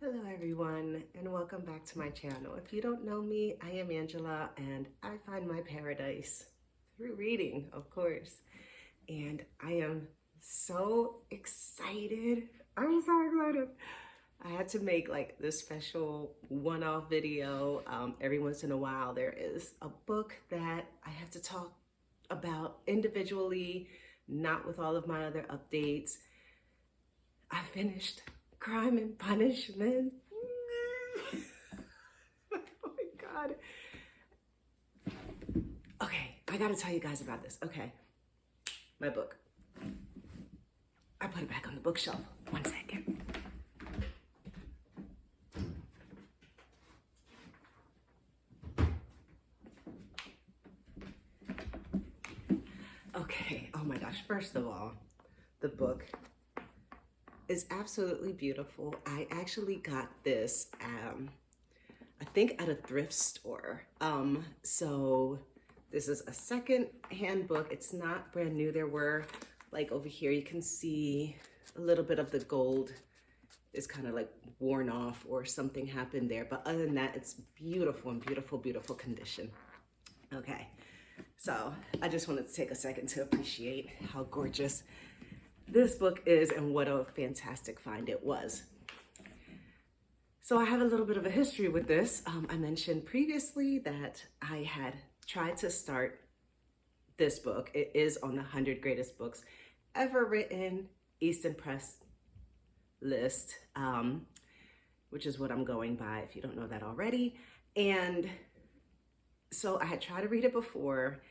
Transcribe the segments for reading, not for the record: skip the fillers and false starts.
Hello everyone, and welcome back to my channel. If you don't know me, I am Angela, and I find my paradise through reading, of course. And I am so excited. I'm so excited. I had to make like this special one-off video. Every once in a while, there is a book that I have to talk about individually, not with all of my other updates. I finished Crime and Punishment. Oh my God. Okay, I gotta tell you guys about this. Okay, my book. I put it back on the bookshelf. 1 second. Okay, oh my gosh. First of all, the book is absolutely beautiful. I actually got this, I think at a thrift store. So this is a second-hand book. It's not brand new. There were, like over here, you can see a little bit of the gold is kind of like worn off or something happened there. But other than that, it's beautiful and beautiful, beautiful condition. Okay, so I just wanted to take a second to appreciate how gorgeous this book is and what a fantastic find it was. So I have a little bit of a history with this. I mentioned previously that I had tried to start this book. It is on the 100 greatest books ever written, Easton Press list, which is what I'm going by if you don't know that already. And so I had tried to read it before,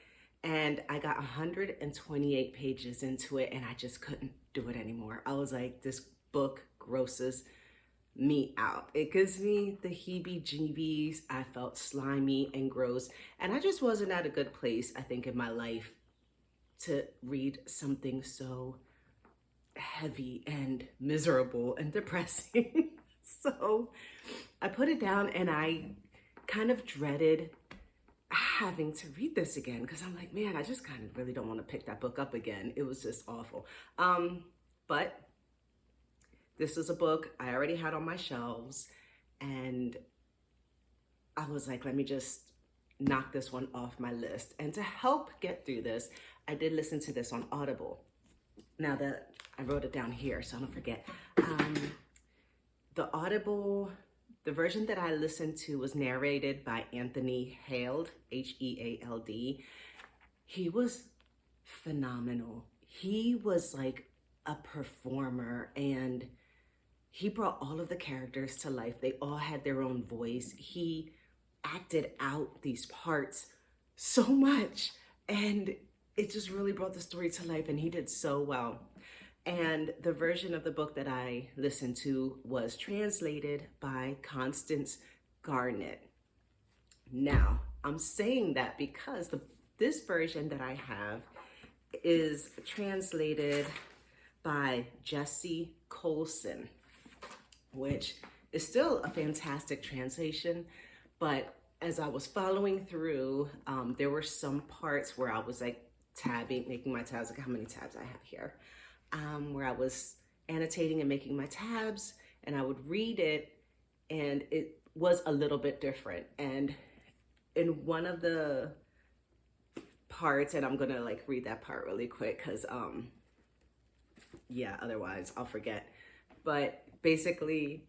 and I got 128 pages into it, and I just couldn't do it anymore. I was like, this book grosses me out. It gives me the heebie-jeebies. I felt slimy and gross, and I just wasn't at a good place, I think, in my life to read something so heavy and miserable and depressing. So I put it down, and I kind of dreaded having to read this again, because I'm like, man, I just kind of really don't want to pick that book up again. It was just awful. But this is a book I already had on my shelves, and I was like, let me just knock this one off my list. And to help get through this, I did listen to this on Audible. Now that I wrote it down here, so I don't forget. The version that I listened to was narrated by Anthony Heald, Heald. He was phenomenal. He was like a performer, and he brought all of the characters to life. They all had their own voice. He acted out these parts so much, and it just really brought the story to life, and he did so well. And the version of the book that I listened to was translated by Constance Garnett. Now, I'm saying that because this version that I have is translated by Jessie Colson, which is still a fantastic translation. But as I was following through, there were some parts where I was like making my tabs. Look how many tabs I have here. Where I was annotating and making my tabs, and I would read it, and it was a little bit different. And in one of the parts, and I'm gonna like read that part really quick because yeah, otherwise I'll forget. But basically,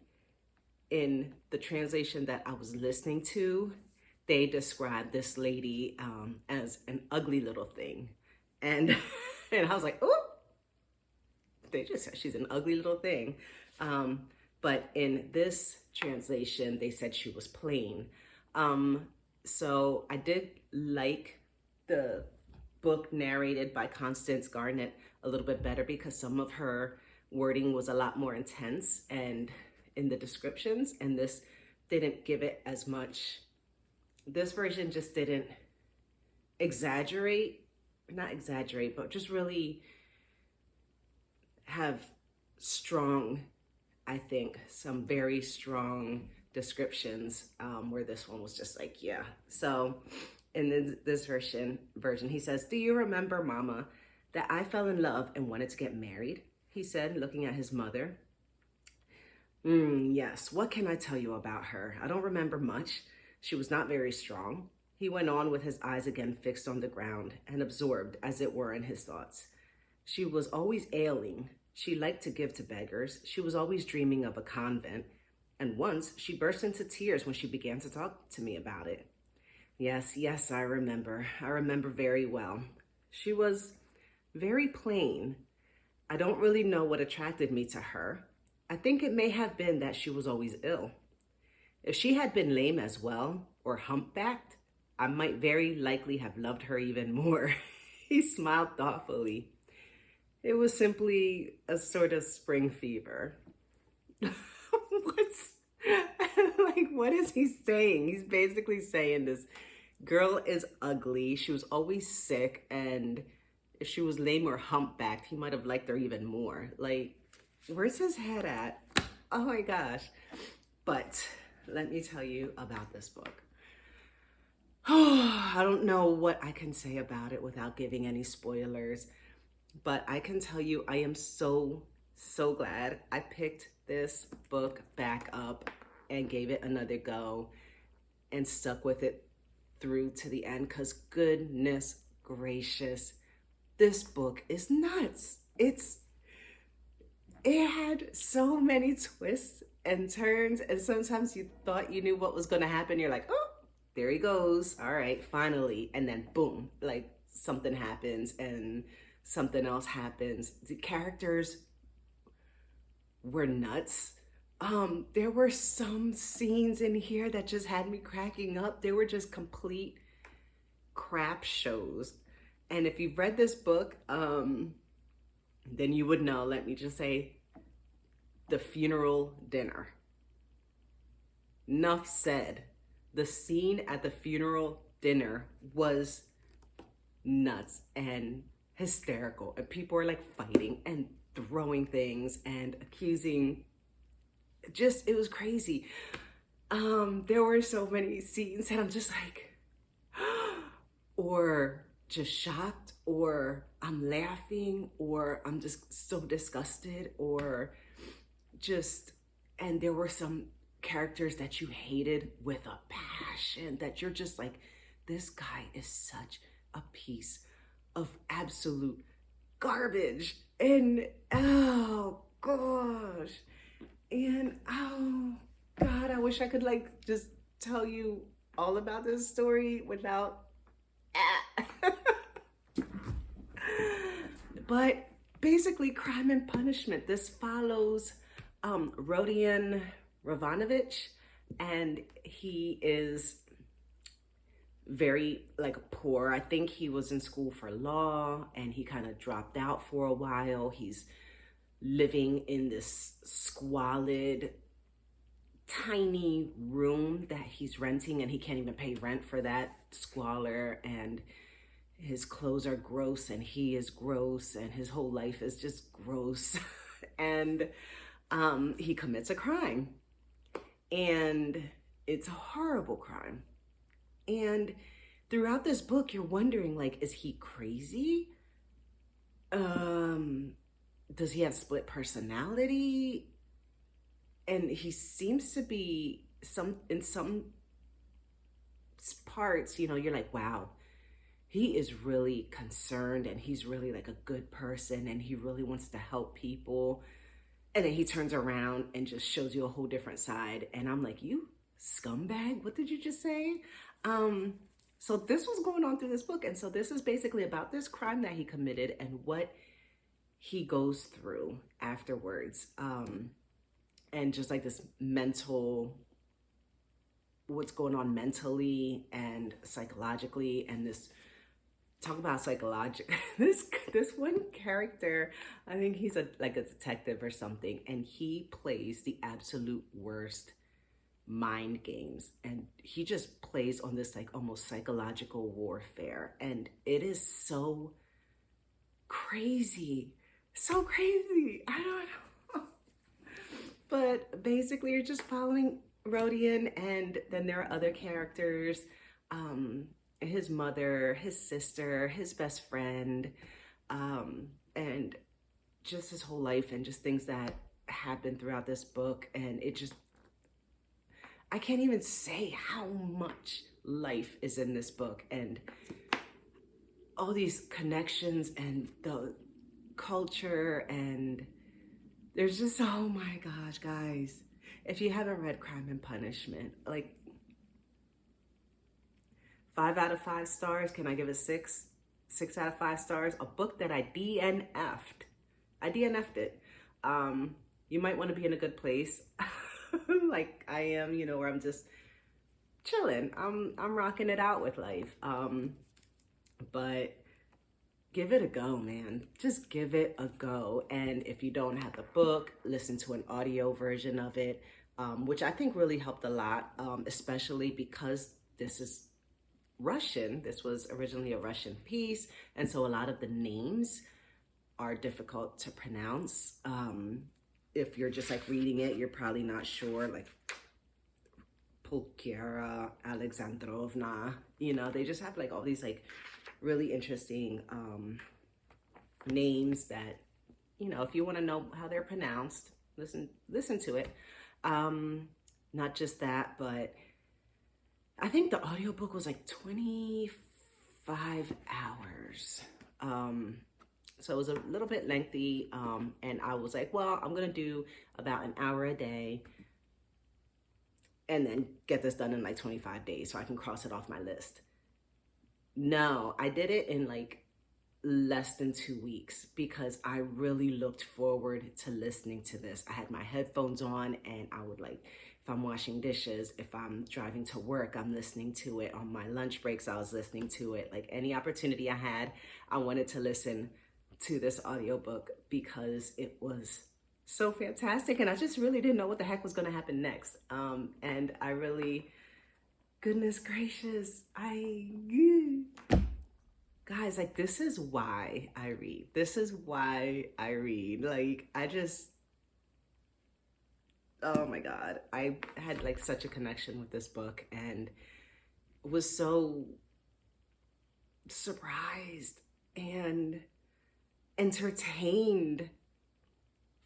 in the translation that I was listening to, they described this lady as an ugly little thing, and and I was like, oh. They just said she's an ugly little thing. But in this translation, they said she was plain. So I did like the book narrated by Constance Garnett a little bit better, because some of her wording was a lot more intense and in the descriptions, and this didn't give it as much. This version just didn't not exaggerate, but just really have strong, I think, some very strong descriptions, where this one was just like, yeah. So in this version, he says, "Do you remember, Mama, that I fell in love and wanted to get married?" He said, looking at his mother. Yes, what can I tell you about her? I don't remember much. She was not very strong. He went on with his eyes again fixed on the ground and absorbed, as it were, in his thoughts. She was always ailing. She liked to give to beggars. She was always dreaming of a convent. And once she burst into tears when she began to talk to me about it. Yes, yes, I remember. I remember very well. She was very plain. I don't really know what attracted me to her. I think it may have been that she was always ill. If she had been lame as well, or humpbacked, I might very likely have loved her even more. He smiled thoughtfully. It was simply a sort of spring fever. What's like, what is he saying? He's basically saying this girl is ugly. She was always sick, and if she was lame or humpbacked, he might have liked her even more. Like, where's his head at? Oh my gosh. But let me tell you about this book. I don't know what I can say about it without giving any spoilers, but I can tell you I am so, so glad I picked this book back up and gave it another go and stuck with it through to the end, because goodness gracious, this book is nuts. It had so many twists and turns, and sometimes you thought you knew what was going to happen. You're like, oh, there he goes. All right, finally. And then boom, like something happens and something else happens. The characters were nuts. There were some scenes in here that just had me cracking up. They were just complete crap shows. And if you've read this book, then you would know. Let me just say, the funeral dinner. Enough said. The scene at the funeral dinner was nuts and hysterical. And people were like fighting and throwing things and accusing. Just, it was crazy. There were so many scenes that I'm just like, or just shocked, or I'm laughing, or I'm just so disgusted, or just, and there were some characters that you hated with a passion that you're just like, this guy is such a piece of absolute garbage. And oh gosh. And oh God, I wish I could like just tell you all about this story without but basically, Crime and Punishment. This follows Rodion Ravanovich, and he is very like poor. I think he was in school for law and he kind of dropped out for a while. He's living in this squalid, tiny room that he's renting, and he can't even pay rent for that squalor, and his clothes are gross and he is gross and his whole life is just gross. And he commits a crime, and it's a horrible crime. And throughout this book, you're wondering, like, is he crazy? Does he have split personality? And he seems to be in some parts, you know, you're like, wow, he is really concerned and he's really like a good person and he really wants to help people. And then he turns around and just shows you a whole different side. And I'm like, you scumbag, what did you just say? So this was going on through this book. And so this is basically about this crime that he committed and what he goes through afterwards. And just like this mental, what's going on mentally and psychologically, and this, talk about psychological, this one character, I think he's like a detective or something, and he plays the absolute worst mind games, and he just plays on this like almost psychological warfare, and it is so crazy, I don't know. But basically you're just following Rodion, and then there are other characters, his mother, his sister, his best friend, and just his whole life and just things that happen throughout this book, and it just, I can't even say how much life is in this book, and all these connections and the culture, and there's just, oh my gosh, guys, if you haven't read Crime and Punishment, like 5 out of 5 stars. Can I give it 6? 6 out of 5 stars. A book that I DNF'd. I DNF'd it. You might want to be in a good place, like I am, you know, where I'm just chilling. I'm rocking it out with life. But give it a go, man. Just give it a go. And if you don't have the book, listen to an audio version of it, which I think really helped a lot, especially because this is Russian. This was originally a Russian piece, and so a lot of the names are difficult to pronounce. If you're just like reading it, you're probably not sure, like Pulkera Alexandrovna, you know, they just have like all these like really interesting names that, you know, if you want to know how they're pronounced, listen to it. Not just that, but I think the audiobook was like 25 hours. So it was a little bit lengthy. And I was like, well, I'm going to do about an hour a day and then get this done in like 25 days so I can cross it off my list. No, I did it in like less than 2 weeks because I really looked forward to listening to this. I had my headphones on, and I would, like, if I'm washing dishes, if I'm driving to work, I'm listening to it. On my lunch breaks, I was listening to it. Like, any opportunity I had, I wanted to listen to this audiobook because it was so fantastic, and I just really didn't know what the heck was going to happen next. And I really, goodness gracious, guys, like, this is why I read. This is why I read. Like, I just, oh my God. I had like such a connection with this book and was so surprised and entertained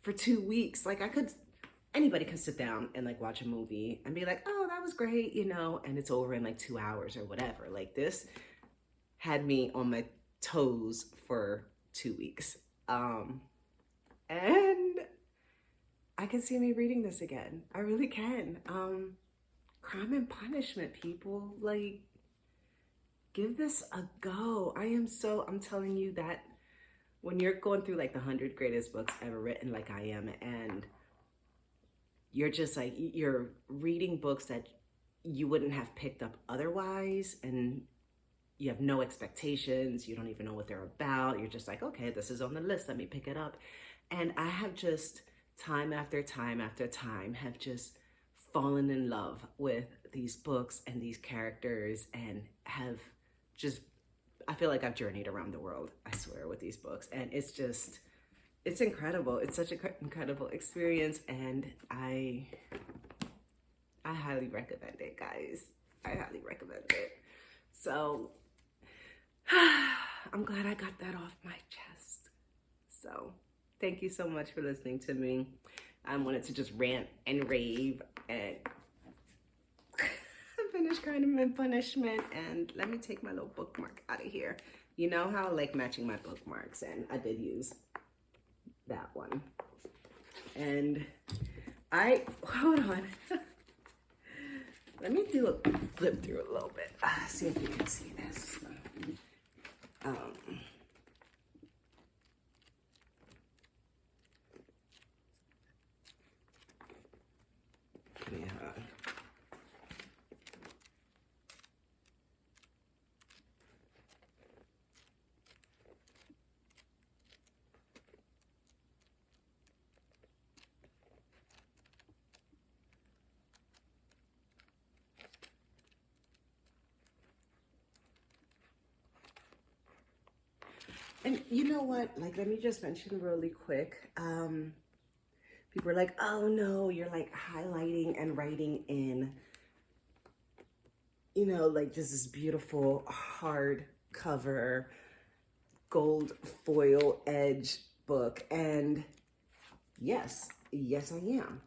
for 2 weeks. Like, anybody can sit down and like watch a movie and be like, oh, that was great, you know, and it's over in like 2 hours or whatever. Like, this had me on my toes for 2 weeks. And I can see me reading this again. I really can. Crime and Punishment, people, like, give this a go. I'm telling you that when you're going through like the 100 greatest books ever written, like I am, and you're just like, you're reading books that you wouldn't have picked up otherwise, and you have no expectations. You don't even know what they're about. You're just like, okay, this is on the list. Let me pick it up. And I have just, time after time after time, have just fallen in love with these books and these characters, and have just, I feel like I've journeyed around the world, I swear, with these books. And it's just, it's incredible. It's such an incredible experience. And I highly recommend it, guys. I highly recommend it. So I'm glad I got that off my chest. So thank you so much for listening to me. I wanted to just rant and rave and finish Crime and Punishment. And let me take my little bookmark out of here. You know how I like matching my bookmarks, and I did use that one. And hold on. Let me do a flip through a little bit. See if you can see this. Yeah. And you know what? Like, let me just mention really quick. People are like, oh no, you're like highlighting and writing in, you know, like just this beautiful hardcover gold foil edge book. And yes, yes, I am.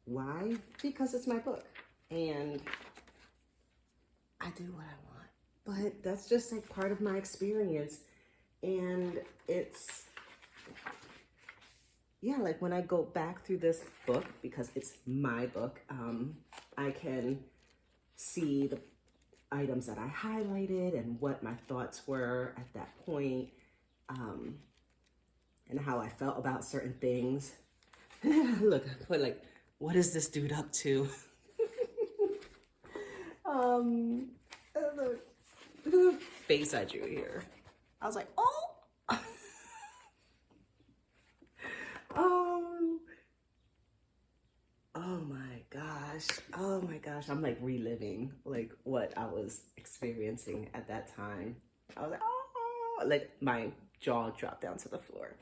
Why? Because it's my book and I do what I want. But that's just like part of my experience. And it's, yeah, like when I go back through this book, because it's my book, I can see the items that I highlighted and what my thoughts were at that point, and how I felt about certain things. Look, I put like, what is this dude up to? The face I drew here. I was like, oh! Oh my gosh. Oh my gosh. I'm like reliving like what I was experiencing at that time. I was like, oh, like my jaw dropped down to the floor.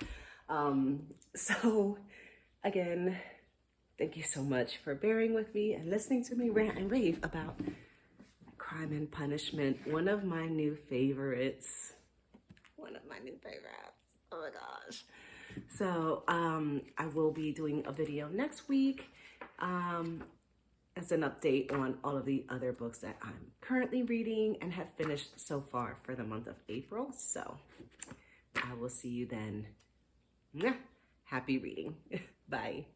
So again, thank you so much for bearing with me and listening to me rant and rave about Crime and Punishment. One of my new favorites. One of my new favorites. Oh my gosh. So I will be doing a video next week as an update on all of the other books that I'm currently reading and have finished so far for the month of April. So I will see you then. Happy reading. Bye.